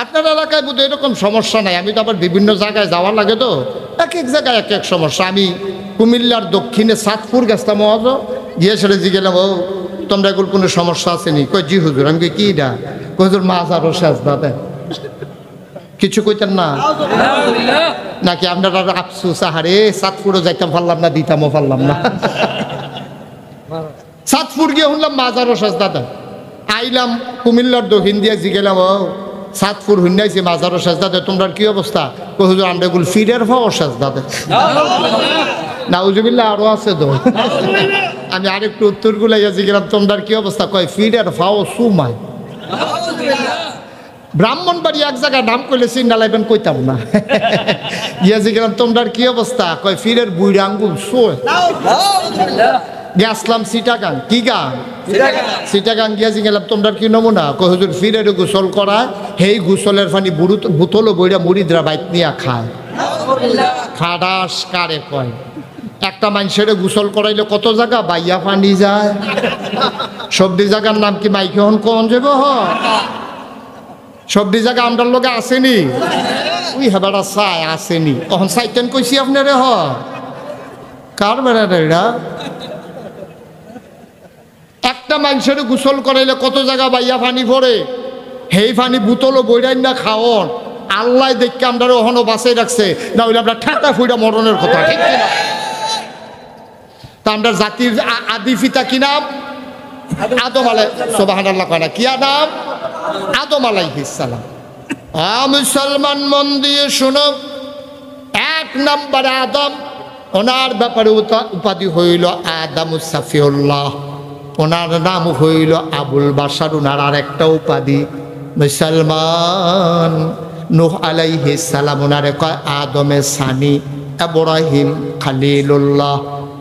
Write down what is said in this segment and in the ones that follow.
আপনার এলাকায় বোধ এরকম সমস্যা নাই, আমি তো আবার বিভিন্ন জায়গায় যাওয়া লাগে তো, এক এক জায়গায় এক এক সমস্যা। আমি কুমিল্লার দক্ষিণে সাতপুর গেছতাম, অজ গিয়ে সেটা জিগেলাম, ও তোমরা এগুলো কোনো সমস্যা আসেনি? কই জি হুজুর। আমি কি ডা? হুজুর মাছ আরো শেষ দাদা কিছু কইতেন না নাকি? আপনারা আফসুস, আহারে সাতপুরও যাইতাম পারলাম না, দিতামও পারলাম না। সাতপুর গিয়ে শুনলাম মাজারও শেষ দাদা। আইলাম কুমিল্লার দক্ষিণ দিয়ে জিগেলাম, ও সাতপুর হুন্নাইছে মাজারও শেষ দাদা, তোমরা কি অবস্থা? কই হুজুর আমরা এগুলো ফিরের পাওয়া শেষ দাদা। নাউজুবিল্লা আরো আছে তো। আমি আরেকটু উত্তর গুলাইয়া জিগেলাম, তোমরা কি অবস্থা? কয় ফিরের ফাও সুমায়। ব্রাহ্মণবাড়ি এক জায়গায় নাম করলে চিন্তা লাইবেন, কইতাম না। গিয়াছি গেলাম, তোমরার কি অবস্থা? কয় ফিরের বুড়ি আঙ্গুল শোয়। গেছলাম চিটাগাং। কি গান? চিটাগাং গিয়াছি গেলাম, তোমরার কি নমুনা? কয় হুজুর ফিরের গোসল করায়, হেই গোসলের পানি বোতল বইরা মুড়িদরা বাইক নিয়ে খায়। খাডাস কারে কয়? একটা মানুষের গোসল করাইলে কত জায়গা বাইয়া পানি যায়। সবজি জায়গার নাম কি মাইকে হন কোন যাব? সবজি জায়গা আমরার লোকে আসেনি, ওই হেবাটা চাই আসেনি। তখন চাইতেন কইছি আপনারে হ কার বেড়াটা এরা? একটা মানুষের গোসল করাইলে কত জায়গা বাইয়া পানি পড়ে, সেই পানি বোতলও বইরাই না খাওয়ন। আল্লাহ দেখকে আমরা ওখানে বাঁচাই রাখছে, না হইলে আমরা ঠাটা ফুইটা মরণের কথা। ঠিক কিনা? তা আমরা জাতির আদি পিতা কি নাম? আদম আলাই, সুবহানাল্লাহ কয় না, কি নাম? আদম আলাইহিস সালাম। মুসলমান মন দিয়ে শুনো, এক নম্বরে আদম, ওনার ব্যাপারে উপাধি হইল আদামুস সাফিউল্লাহ, ওনার নাম হইল আবুল বাশার, ওনার আর একটা উপাধি মুসলমান। নূহ আলাইহিস সালাম ওনারে কয় আদমে সানি, ইব্রাহিম খলিলুল্লাহ,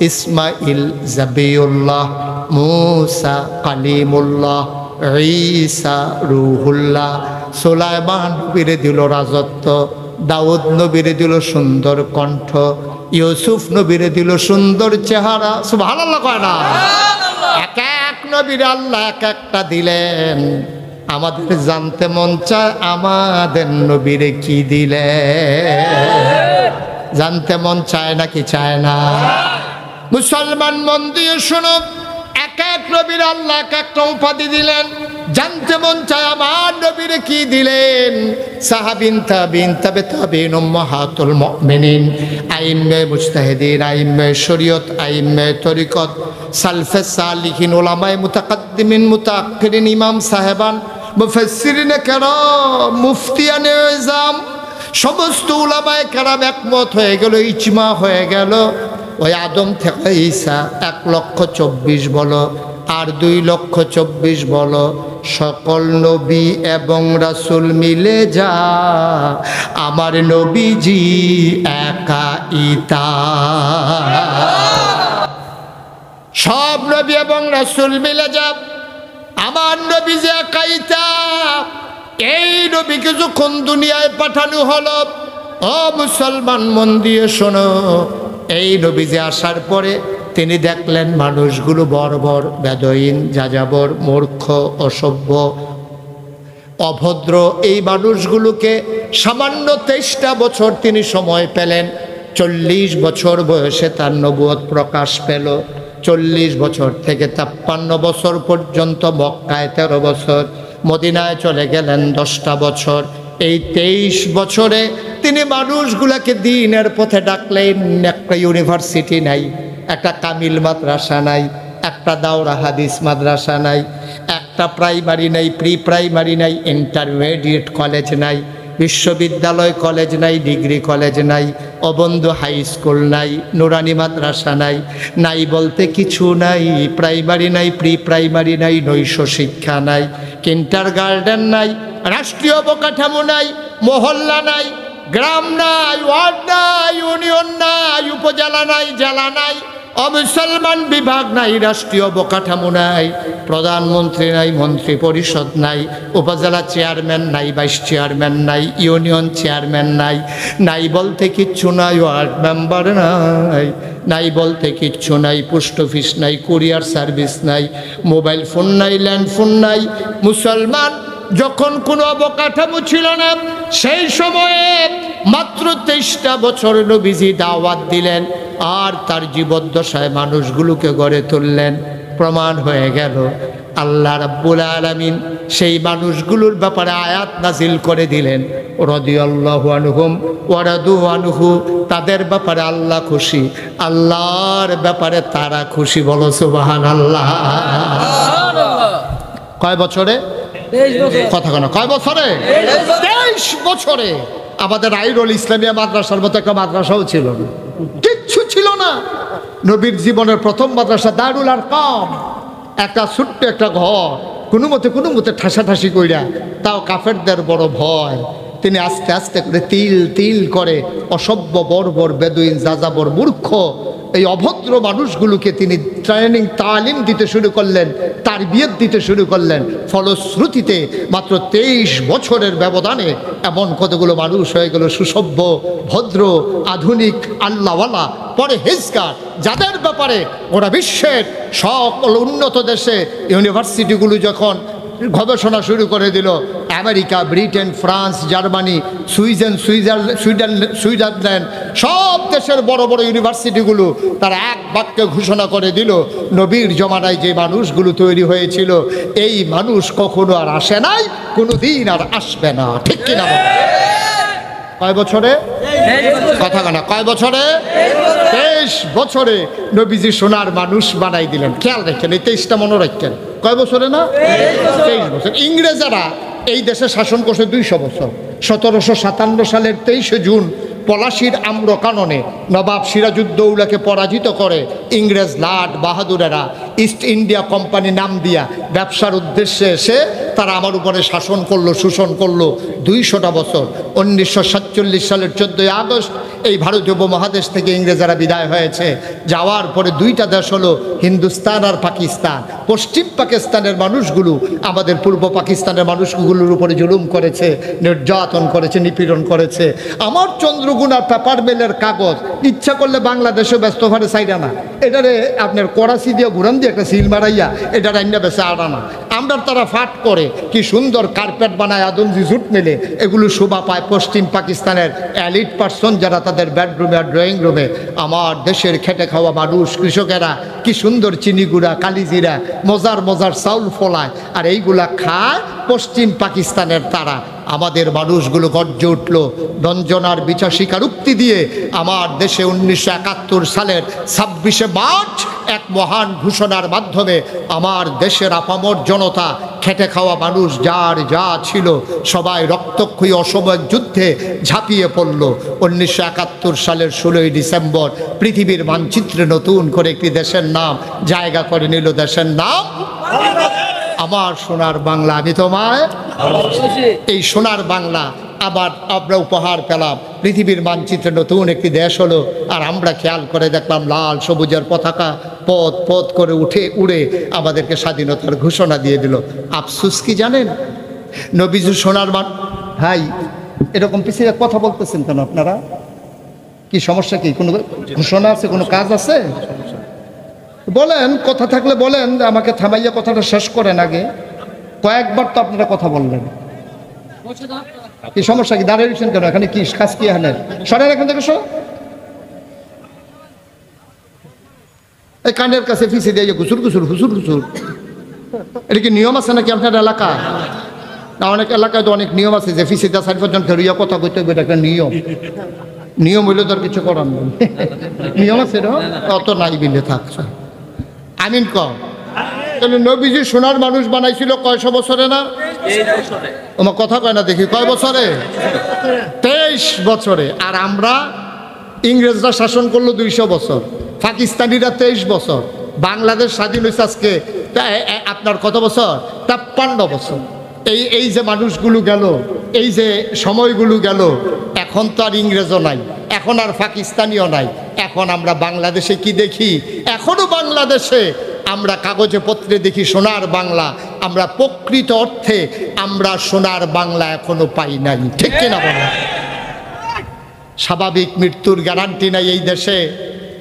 ইসমাইল জাবিউল্লাহ, মুসা কালিমুল্লাহ, ঈসা রুহুল্লাহ। সুলাইমান নবীরে দিল রাজত্ব, দাউদ নবীরে দিল সুন্দর কণ্ঠ, ইউসুফ নবীরে দিল সুন্দর চেহারা। সুবহানাল্লাহ কয় না? এক এক নবীরে আল্লাহ এক একটা দিলেন। আমাদের জানতে মন চায় আমাদের নবীরে কি দিলেন? জানতে মন চায় নাকি চায় না? মুসলমান মন দিয়ে শুনুন, এক এক নবীর আল্লাহ এক একটা উপাধি দিলেন। জানতে মন চায় আমার নবীরে কি দিলেন? সাহাবিন, তাবিন, তাবে তাবিন, উম্মাহাতুল মুমিনিন, আইম্মে মুজতাহিদিন, আইম্মে শরীয়ত, আইম্মে তরিকত, সালফে সালিহিন, উলামায়ে মুতাকাদ্দিমিন, মুতাআখিরিন, ইমাম সাহেবান, মুফাসসিরিনে কেরাম, মুফতিয়ানে আযম, সমস্ত উলামায়ে কেরাম একমত হয়ে গেল, ইজমা হয়ে গেল। ওই আদম থেকে ঈসা 1,24,000 বলো আর 2,24,000 বলো, সকল নবী এবং রাসূল মিলে যা আমার নবীজি একা ইতা। সব নবী এবং রাসূল মিলে যা আমার নবীজি একা ইতা। এই নবীকে যখন দুনিয়ায় পাঠানো হলো, ও মুসলমান মন দিয়ে শোনো, এই নবীজি আসার পরে তিনি দেখলেন মানুষগুলো বর্বর, বেদইন, যাযাবর, মূর্খ, অসভ্য, অভদ্র। এই মানুষগুলোকে সামান্য 23টা বছর তিনি সময় পেলেন। 40 বছর বয়সে তার নবুয়ত প্রকাশ পেল। 40 বছর থেকে 53 বছর পর্যন্ত মক্কায় 13 বছর, মদিনায় চলে গেলেন 10টা বছর। এই 23 বছরে তিনি মানুষগুলাকে দিনের পথে ডাকলেন। একটা ইউনিভার্সিটি নাই, একটা কামিল মাদ্রাসা নাই, একটা দাওরা হাদিস মাদ্রাসা নাই, একটা প্রাইমারি নাই, প্রি প্রাইমারি নাই, ইন্টারমিডিয়েট কলেজ নাই, বিশ্ববিদ্যালয় কলেজ নাই, ডিগ্রি কলেজ নাই, অবন্ধু হাই স্কুল নাই, নুরানি মাদ্রাসা নাই, নাই বলতে কিছু নাই। প্রাইমারি নাই, প্রি প্রাইমারি নাই, নৈশ শিক্ষা নাই, কিন্টার গার্ডেন নাই, রাষ্ট্রীয় অবকাঠামো নাই, মহল্লা নাই, গ্রাম নাই, ওয়ার্ড নাই, ইউনিয়ন নাই, উপজেলা নাই, জেলা নাই, অমুসলমান বিভাগ নাই, রাষ্ট্রীয় অবকাঠামো নাই, প্রধানমন্ত্রী নাই, মন্ত্রী পরিষদ নাই, উপজেলা চেয়ারম্যান নাই, ভাইস চেয়ারম্যান নাই, ইউনিয়ন চেয়ারম্যান নাই, নাই বলতে কিচ্ছু নাই, ওয়ার্ড মেম্বার নাই, নাই বলতে কিচ্ছু নাই, পোস্ট অফিস নাই, কুরিয়ার সার্ভিস নাই, মোবাইল ফোন নাই, ল্যান্ড ফোন নাই। মুসলমান যখন কোনো অবকাঠামো ছিল না, সেই সময়ে মাত্র 23টা বছর নবীজি দাওয়াত দিলেন আর তার জীবদ্দশায় মানুষগুলোকে গড়ে তুললেন। প্রমাণ হয়ে গেল আল্লাহ রাব্বুল আলামিন সেই মানুষগুলোর ব্যাপারে আয়াত নাজিল করে দিলেন, রাদিয়াল্লাহু আনহুম ওয়া রাদু আনহু। তাদের ব্যাপারে আল্লাহ খুশি, আল্লাহর ব্যাপারে তারা খুশি। বলো সুবহানাল্লাহ। কয় বছরে? কথা কেন কয় বছরে? 23 বছরে। আমাদের আইরুল ইসলামিয়া মাদ্রাসার মতো একটা মাদ্রাসাও ছিল না, কিচ্ছু ছিল না। নবীর জীবনের প্রথম মাদ্রাসা দারুল আরকাম, একটা ছোট্ট একটা ঘর, কোনো মতে ঠাসাঠাসি কইরা, তাও কাফেরদের বড় ভয়। তিনি আস্তে আস্তে করে তিল তিল করে অসভ্য বর্বর বেদুইন যাযাবর মূর্খ এই অভদ্র মানুষগুলোকে তিনি ট্রেনিং তালিম দিতে শুরু করলেন, তারবিয়ত দিতে শুরু করলেন। ফলশ্রুতিতে মাত্র 23 বছরের ব্যবধানে এমন কতগুলো মানুষ হয়ে গেল সুসভ্য, ভদ্র, আধুনিক, আল্লাহওয়ালা, পরহেজগার, যাদের ব্যাপারে ওরা বিশ্বের সকল উন্নত দেশে ইউনিভার্সিটিগুলো যখন গবেষণা শুরু করে দিল, America, Britain, France, Germany, Switzerland, সব দেশের বড় বড় ইউনিভার্সিটিগুলো তারা এক বাক্যে ঘোষণা করে দিল, নবীর জমানায় যে মানুষগুলো তৈরি হয়েছিল এই মানুষ কখনো আর আসে নাই, কোনো দিন আর আসবে না। ঠিক কিনা? কয় বছরে? কথা না কয় বছরে? 23 বছরে নবীজি সোনার মানুষ বানাই দিলেন। খেয়াল রাখেন, এই 23টা মনে রাখেন। কয় বছরে? না 23 বছর। ইংরেজরা এই দেশে শাসন করছে 200 বছর। 1757 সালের 23শে জুন পলাশির আম্র কাননে নবাব সিরাজউদ্দৌলাকে পরাজিত করে ইংরেজ লাট বাহাদুরেরা ইস্ট ইন্ডিয়া কোম্পানি নাম দিয়া ব্যবসার উদ্দেশ্যে এসে তারা আমার উপরে শাসন করলো, শোষণ করলো 200টা বছর। 1947 সালের 14ই আগস্ট এই ভারতীয় উপমহাদেশ থেকে ইংরেজরা বিদায় হয়েছে। যাওয়ার পরে 2টা দেশ হলো হিন্দুস্তান আর পাকিস্তান। পশ্চিম পাকিস্তানের মানুষগুলো আমাদের পূর্ব পাকিস্তানের মানুষগুলোর উপরে জুলুম করেছে, নির্যাতন করেছে, নিপীড়ন করেছে। আমার চন্দ্রগুনার পেপার মেলের কাগজ ইচ্ছা করলে বাংলাদেশে ব্যস্ত ঘরে চাইরা না, এটারে আপনার করাচি দিয়ে ঘুরান দিয়ে একটা সিল মারাইয়া এটা রান্না বেছে আড়ানা। আমরা তারা ফাট করে কি সুন্দর কার্পেট বানায়, আদমজি জুট মেলে, এগুলো শোভা পায় পশ্চিম পাকিস্তানের এলিট পার্সন যারা তাদের বেডরুমে আর ড্রয়িং রুমে। আমার দেশের খেটে খাওয়া মানুষ কৃষকেরা কি সুন্দর চিনি গুঁড়া, কালিজিরা, মজার মজার চাউল ফলায়, আর এইগুলা খায় পশ্চিম পাকিস্তানের তারা। আমাদের মানুষগুলো গর্জে উঠল রঞ্জনার বিচাশিকার উক্তি দিয়ে। আমার দেশে 1971 সালের 26শে মার্চ এক মহান ঘোষণার মাধ্যমে আমার দেশের আপামর জনতা, খেটে খাওয়া মানুষ যার যা ছিল সবাই রক্তক্ষয়ী অসময়ের যুদ্ধে ঝাঁপিয়ে পড়ল। 1971 সালের 16ই ডিসেম্বর পৃথিবীর মানচিত্রে নতুন করে একটি দেশের নাম জায়গা করে নিল। দেশের নাম আমার সোনার বাংলা। আমি তোমায় এই সোনার বাংলা আবার আমরা উপহার পেলাম। পৃথিবীর মানচিত্রে নতুন একটি দেশ হলো, আর আমরা খেয়াল করে দেখলাম লাল সবুজের পতাকা পথ পথ করে উড়ে আমাদেরকে স্বাধীনতার ঘোষণা দিয়ে দিল। আফসোস কি জানেন? নবীজি সোনার ভাই এরকম পিছিয়ে কথা বলতেছেন কেন আপনারা? কি সমস্যা? কি কোনো ঘোষণা আছে, কোনো কাজ আছে? বলেন, কথা থাকলে বলেন, আমাকে থামাইয়া কথাটা শেষ করেন। আগে কয়েকবার তো আপনারা কথা বললেন, কি সমস্যা? কি দাঁড়িয়ে দিচ্ছেন কেন? এখানে কি কাজ? কি হানের সরেন এখান থেকে। এই কানের কাছে ফিসে দিয়ে ঘুসুর ঘুসুর হুসুর ঘুসুর, এটা কি নিয়ম আছে নাকি আপনার এলাকা? না, অনেক এলাকায় তো অনেক নিয়ম আছে যে ফিসে দেওয়া 4-5 জন খেয়ে কথা বলতে হবে, এটা একটা নিয়ম। নিয়ম হইলে তো আর কিছু করার নেই। নিয়ম আছে অত নাই বিলে থাকছে। আমিন কম। তাহলে নবীজি সোনার মানুষ বানাইছিল কয়শো বছরে? না তোমার কথা কয় না দেখি, কয় বছরে? 23 বছরে। আর আমরা ইংরেজরা শাসন করলো 200 বছর, পাকিস্তানিরা 23 বছর। বাংলাদেশ স্বাধীন হয়েছে আজকে আপনার কত বছর? 53 বছর। এই যে মানুষগুলো গেল, এই যে সময়গুলো গেল, এখন তো আর ইংরেজও নাই, এখন আর পাকিস্তানিও নাই। এখন আমরা বাংলাদেশে কি দেখি? এখনো বাংলাদেশে আমরা কাগজে পত্রে দেখি সোনার বাংলা। আমরা প্রকৃত অর্থে আমরা সোনার বাংলা এখনো পাই নাই। ঠিক কিনা বলো? স্বাভাবিক মৃত্যুর গ্যারান্টি নাই এই দেশে।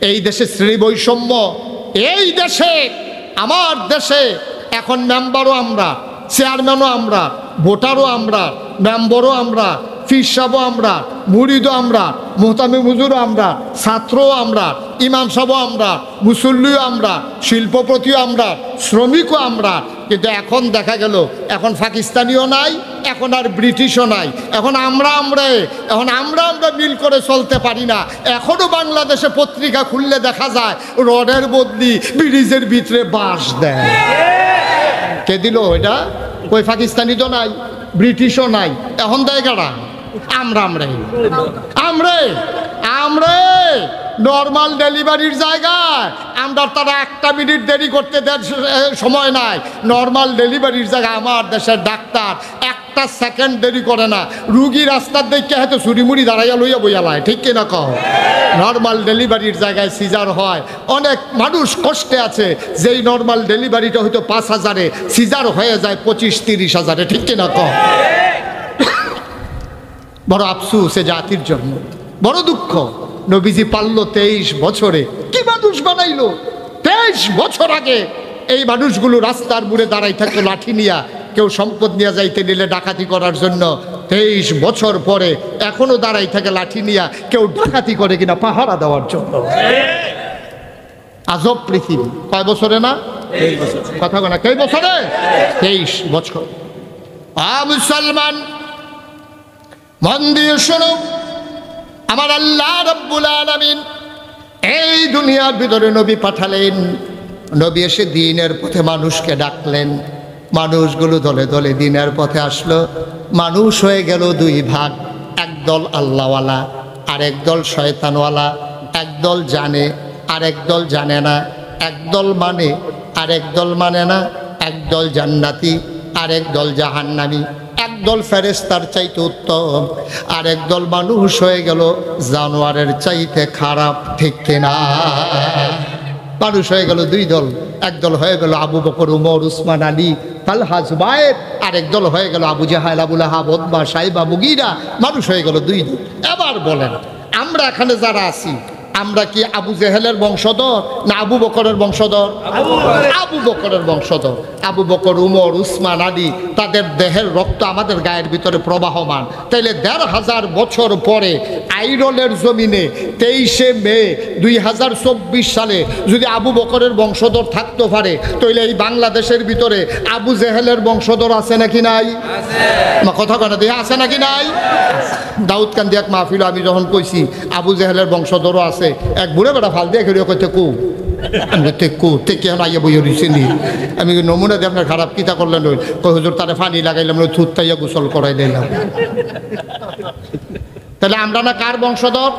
এই দেশে শ্রেণী বৈষম্য। এই দেশে, আমার দেশে এখন মেম্বারও আমরা, চেয়ারম্যানও আমরা, ভোটারও আমরা, মেম্বারও আমরা, ফির সাহেবও আমরা, মুরিদও আমরা, মোহতামিম হুজুরও আমরা, ছাত্রও আমরা, ইমাম সাহেবও আমরা, মুসল্লিও আমরা, শিল্পপতিও আমরা, শ্রমিকও আমরা। কিন্তু এখন দেখা গেল এখন পাকিস্তানিও নাই, এখন আর ব্রিটিশও নাই, এখন আমরা মিল করে চলতে পারি না। এখনো বাংলাদেশে পত্রিকা খুললে দেখা যায় রডের বদলি ব্রিজের ভিতরে বাঁশ দেয়। কে দিল এটা? ওই পাকিস্তানি তো নাই, ব্রিটিশও নাই, এখন দেয় কারা? আমরা নর্মাল ডেলিভারির জায়গায় আমরা তারা 1 মিনিট দেরি করতে দেন সময় নাই। নর্মাল ডেলিভারির জায়গায় আমার দেশের ডাক্তার 1 সেকেন্ড দেরি করে না। রুগী রাস্তার দেখে হয়তো চুরিমুড়ি দাঁড়াইয়া লইয়া বইয়ালায়, ঠিক কিনা কও? নর্মাল ডেলিভারির জায়গায় সিজার হয়। অনেক মানুষ কষ্টে আছে, যেই নর্মাল ডেলিভারিটা হয়তো 5,000-এ, সিজার হয়ে যায় 25-30 হাজারে, ঠিক কিনা কও? বড় আফসোস এ জাতির জন্য, বড় দুঃখ। নবীজি পারল 23 বছরে, কি মানুষ বানাইলো? 23 বছর আগে এই মানুষগুলো রাস্তার মুড়ে দাঁড়াই থাকতো লাঠি নিয়া, কেউ সম্পদ নিয়ে যাইতে নিলে ডাকাতি করার জন্য। 23 বছর পরে এখনো দাঁড়াই থাকে লাঠি নিয়া, কেউ ডাকাতি করে কিনা পাহারা দেওয়ার জন্য। আজব পৃথিবী। কয় বছরে না? কথা বলে কয় বছরে? 23 বছর। মুসলমান মন দিয়ে শোনো, আমার আল্লাহ রাব্বুল আলামিন এই দুনিয়ার ভিতরে নবী পাঠালেন। নবী এসে দ্বীনের পথে মানুষকে ডাকলেন। মানুষগুলো দলে দলে দ্বীনের পথে আসলো। মানুষ হয়ে গেল 2 ভাগ, একদল আল্লাহওয়ালা আর একদল শয়তানওয়ালা। একদল জানে আর একদল জানে না, একদল মানে আর একদল মানে না, একদল জান্নাতি আর একদল জাহান্নামী, একদল ফেরেশতার চাইতে উত্তম আর একদল মানুষ হয়ে গেল জানোয়ারের চাইতে খারাপ, ঠিক কিনা? মানুষ হয়ে গেল 2 দল। একদল হয়ে গেল আবু বকর, উমর, উসমান, আলী, তালহা, জুবায়ের, আর একদল হয়ে গেল আবু জাহাল, আবু লাহাব, উতবা, সাইবা, মুগীরা। মানুষ হয়ে গেল 2 দল। এবার বলেন, আমরা এখানে যারা আছি, আমরা কি আবু জেহেলের বংশধর না আবু বকরের বংশধর? আবু বকরের বংশধর। আবু বকর, উমর, উসমান, আলী, তাদের দেহের রক্ত আমাদের গায়ের ভিতরে প্রবাহমান। তাইলে 1500 বছর পরে আইরনের জমিনে 23শে মে 2024 সালে যদি আবু বকরের বংশধর থাকতে পারে, তাইলে এই বাংলাদেশের ভিতরে আবু জেহেলের বংশধর আছে নাকি নাই? কথা কেন দিয়ে আছে নাকি নাই? দাউদ কান্দি এক মাহফিল আমি যখন কইছি আবু জেহেলের বংশধরও আছে, এক বুড়ে বেড়া ফাল দিয়ে খেলিও কইতে কু আমি কেন আইয়া বইয়া রয়েছি নি। আমি নমুনা দিয়ে আপনার খারাপ কিতা করলেন, ওই কই হুজুর তারে পানি লাগাইলাম, থুত তাইয়া গোসল করাই দিলাম। তাহলে আমরা না কার বংশধর?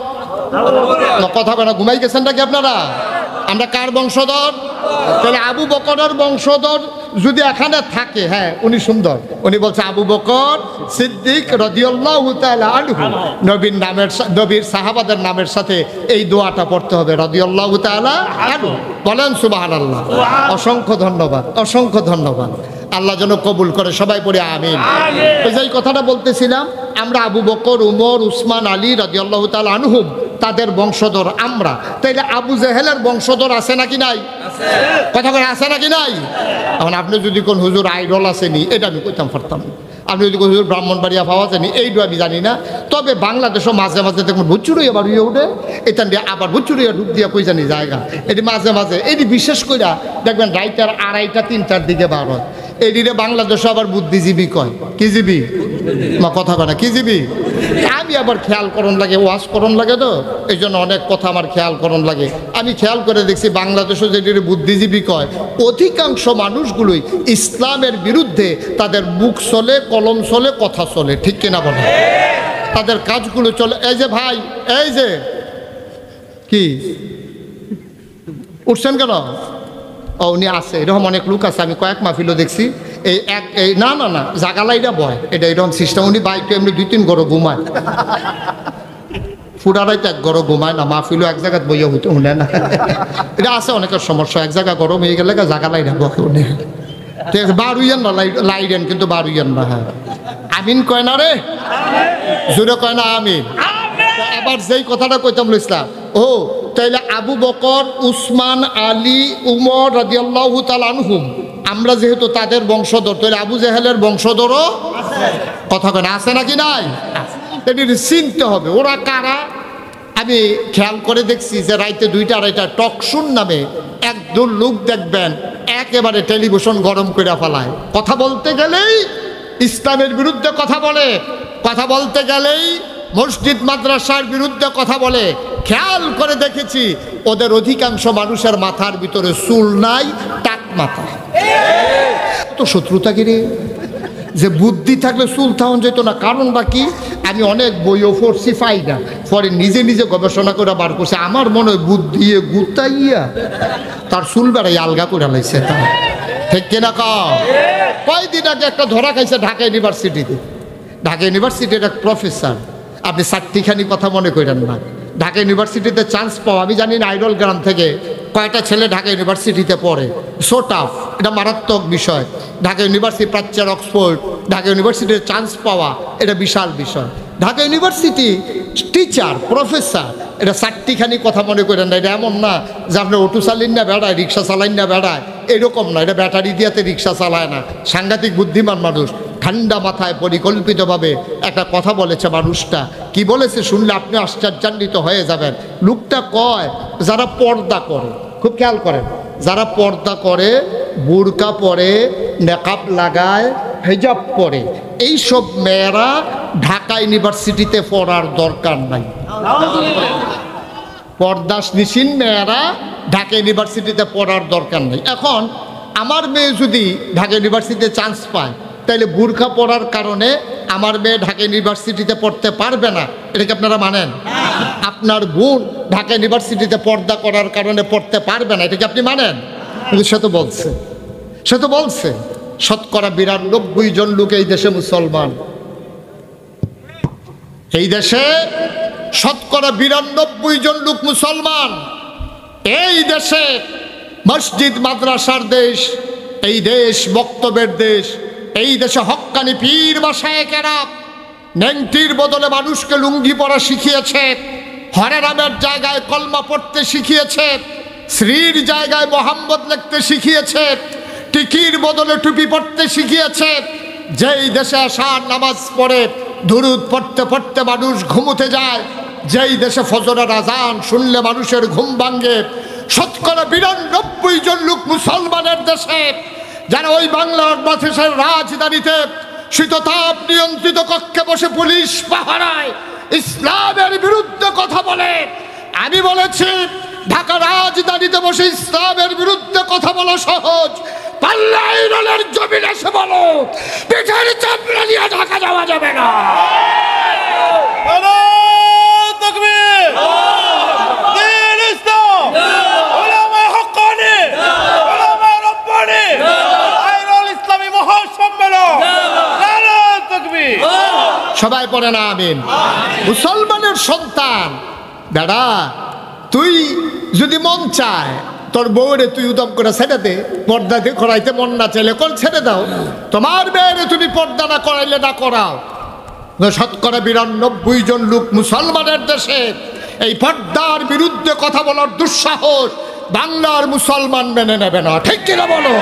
কথা কেন ঘুমাই গেছেন নাকি আপনারা? আমরা কার বংশধর? তাহলে আবু বকরের বংশধর যদি এখানে থাকে, হ্যাঁ উনি সুন্দর, উনি বলছে আবু বকর সিদ্দিক রাদিয়াল্লাহু তাআলা আনহু। নবীর নামের, নবীর সাহাবাদের নামের সাথে এই দোয়াটা পড়তে হবে, রাদিয়াল্লাহু তাআলা আনহু। বলেন সুবহানাল্লাহ। অসংখ্য ধন্যবাদ, অসংখ্য ধন্যবাদ। আল্লাহ যেন কবুল করে, সবাই পড়ে আমিন। ওই যে কথাটা বলতেছিলাম, আমরা আবু বকর, উমর, উসমান, আলী রাদিয়াল্লাহু তাআলা আনহুম, তাদের বংশধর আমরা। তাইলে আবু জেহেলের বংশধর আছে নাকি নাই? কথা করে আছে নাকি নাই? এখন আপনি যদি কোন হুজুর আইডল আসেনি, এটা আমি কইতাম পারতাম। আপনি যদি কোন হুজুর ব্রাহ্মণবাড়িয়া পাওয়া যায়নি, এইটু আমি জানি না। তবে বাংলাদেশও মাঝে মাঝে দেখুন বুচ্চুরই আবার ইয়ে উঠে, এটা দিয়ে আবার বুচ্চুরিয়া ডুব দিয়া কই জানি জায়গা, এটি মাঝে মাঝে, এটি বিশেষ করে দেখবেন রাইটার 2:30 3টার দিকে বার হয়। এদিকে বাংলাদেশে আবার বুদ্ধিজীবী কয়, কি জীবী? মা কথা কয় না, কি জীবী? আমি আবার খেয়াল করণ লাগে, ওয়াজ করণ লাগে, তো এই জন্য অনেক কথা আমার খেয়াল করণ লাগে। আমি খেয়াল করে দেখছি বাংলাদেশে যেটি বুদ্ধিজীবী কয়, অধিকাংশ মানুষগুলোই ইসলামের বিরুদ্ধে তাদের মুখ চলে, কলম চলে, কথা চলে, ঠিক কিনা বলে? তাদের কাজগুলো চলে। এই যে ভাই, এই যে কি উঠছেন কেন? ও উনি আছে, এরকম অনেক লোক আছে, আমি কয়েক মাহফিলও দেখছি। এই না না না জাগালাইটা বয়, এটা এরকম সিস্টেম। উনি বাইকে এমনি 2-3 ঘরও ঘুমায়, ফুডারাইতে 1 ঘরও ঘুমায় না, মাহফিলও এক জায়গায় বইয়া হইতে শুনে না। এটা আছে অনেকের সমস্যা, এক জায়গায় গরম হয়ে গেলে জাগালাইটা বকে উনি। ঠিক আছে, বারুইয়েন না, লাইডেন কিন্তু বারুইয়েন না। হ্যাঁ আমিন কয় না রে, জোরে কয় না আমিন। এবার যেই কথাটা কইতাম ইসলাম, ও তাইলে আবু বকর, উসমান, আলী, উমর রাদিয়াল্লাহু তাআলা আনহুম আমরা যেহেতু তাদের বংশধর, তাহলে আবু জেহেলের বংশধরও কথা কেন আছে নাকি নাই? এটি চিনতে হবে ওরা কারা। আমি খেয়াল করে দেখছি যে রাইতে 2টা 2:30 টকশুন নামে একদল লোক দেখবেন একেবারে টেলিভিশন গরম করে ফেলায়। কথা বলতে গেলেই ইসলামের বিরুদ্ধে কথা বলে, কথা বলতে গেলেই মসজিদ মাদ্রাসার বিরুদ্ধে কথা বলে। খেয়াল করে দেখেছি ওদের অধিকাংশ মানুষের মাথার ভিতরে চুল নাই, টাক মাথা। তো শত্রুতা কিরে, যে বুদ্ধি থাকলে চুল থাউন যেত না, কারণ বাকি আমি অনেক বইও পড়ছি পাই না, পরে নিজে নিজে গবেষণা করে বার করছে। আমার মনে হয় বুদ্ধি গুতাইয়া তার চুল বেড়াই আলগা করে লাইছে। তা ঠিক কিনা কয়দিন আগে একটা ধরা খাইছে ঢাকা ইউনিভার্সিটিতে। ঢাকা ইউনিভার্সিটির এক প্রফেসর, আপনি চারটিখানি কথা মনে করেন না, ঢাকা ইউনিভার্সিটিতে চান্স পাওয়া। আমি জানি না আইডল গ্রাম থেকে কয়টা ছেলে ঢাকা ইউনিভার্সিটিতে পড়ে। সো টাফ, এটা মারাত্মক বিষয়। ঢাকা ইউনিভার্সিটি প্রাচ্যের অক্সফোর্ড, ঢাকা ইউনিভার্সিটির চান্স পাওয়া এটা বিশাল বিষয়। ঢাকা ইউনিভার্সিটি টিচার প্রফেসর, এটা চারটিখানি কথা মনে করেন না। এটা এমন না যে আপনি অটো চালিন না বেড়ায়, রিক্সা চালাইন না বেড়ায়, এরকম না। এটা ব্যাটারি দিয়াতে রিক্সা চালায় না। সাংঘাতিক বুদ্ধিমান মানুষ, ঠান্ডা মাথায় পরিকল্পিতভাবে একটা কথা বলেছে। মানুষটা কি বলেছে শুনলে আপনি আশ্চর্যান্বিত হয়ে যাবেন। লোকটা কয় যারা পর্দা করে, খুব খেয়াল করেন, যারা পর্দা করে, বুরকা পরে, নেকাব লাগায়, হিজাব পরে, এইসব মেয়েরা ঢাকা ইউনিভার্সিটিতে পড়ার দরকার নাই। পর্দাশীল মেয়েরা ঢাকা ইউনিভার্সিটিতে পড়ার দরকার নেই। এখন আমার মেয়ে যদি ঢাকা ইউনিভার্সিটিতে চান্স পায়, তাইলে বুরখা পড়ার কারণে আমার মেয়ে ঢাকা ইউনিভার্সিটিতে পড়তে পারবে না, এটা কি আপনারা মানেন? আপনার বোন ঢাকা ইউনিভার্সিটিতে পর্দা করার কারণে পড়তে পারবে না, এটা কি আপনি মানেন? কিন্তু সে তো বলছে শতকরা 92 জন লোক এই দেশে মুসলমান। এই দেশে শতকরা 92 জন লোক মুসলমান। এই দেশে মসজিদ মাদ্রাসার দেশ, এই দেশ বক্তব্যের দেশ। এই দেশে হক্কানি পীর মাশায়েখেরা নেংটির বদলে মানুষকে লুঙ্গি পরা শিখিয়েছে, হরে রামের জায়গায় কলমা পড়তে শিখিয়েছে, শ্রীর জায়গায় মোহাম্মদ লিখতে শিখিয়েছে, টিকির বদলে টুপি পড়তে শিখিয়েছে। যেই দেশে আসার নামাজ পড়ে দুরুদ পড়তে পড়তে মানুষ ঘুমোতে যায়, যেই দেশে ফজরের আজান শুনলে মানুষের ঘুম ভাঙে, শতকরা 92 জন লোক মুসলমানের দেশে, যারা ওই বাংলার বাংলাদেশের রাজধানীতে শীততাপ নিয়ন্ত্রিত কক্ষে বসে পুলিশ পাহারায় ইসলামের বিরুদ্ধে কথা বলে। আমি বলেছি ঢাকা রাজধানীতে বসে ইসলামের বিরুদ্ধে কথা বলা সহজ, পাল্লাই রোলের জমিনে এসে বলো, পিঠের চামড়া নিয়ে ঢাকা যাওয়া যাবে না। সবাই পড়ে না আমিন। মুসলমানের সন্তান বেড়া, তুই যদি মন চায় তোর বউরে তুই উদম করে ছেড়ে দে, পর্দাতে করাইতে মন না চাইলে কল ছেড়ে দাও। তোমার মেয়েরে তুমি পর্দা না করাইলে না করাও। শতকরা 92 জন লোক মুসলমানের দেশে এই পর্দার বিরুদ্ধে কথা বলার দুঃসাহস বাংলার মুসলমান মেনে নেবে না, ঠিক কিনা বলো?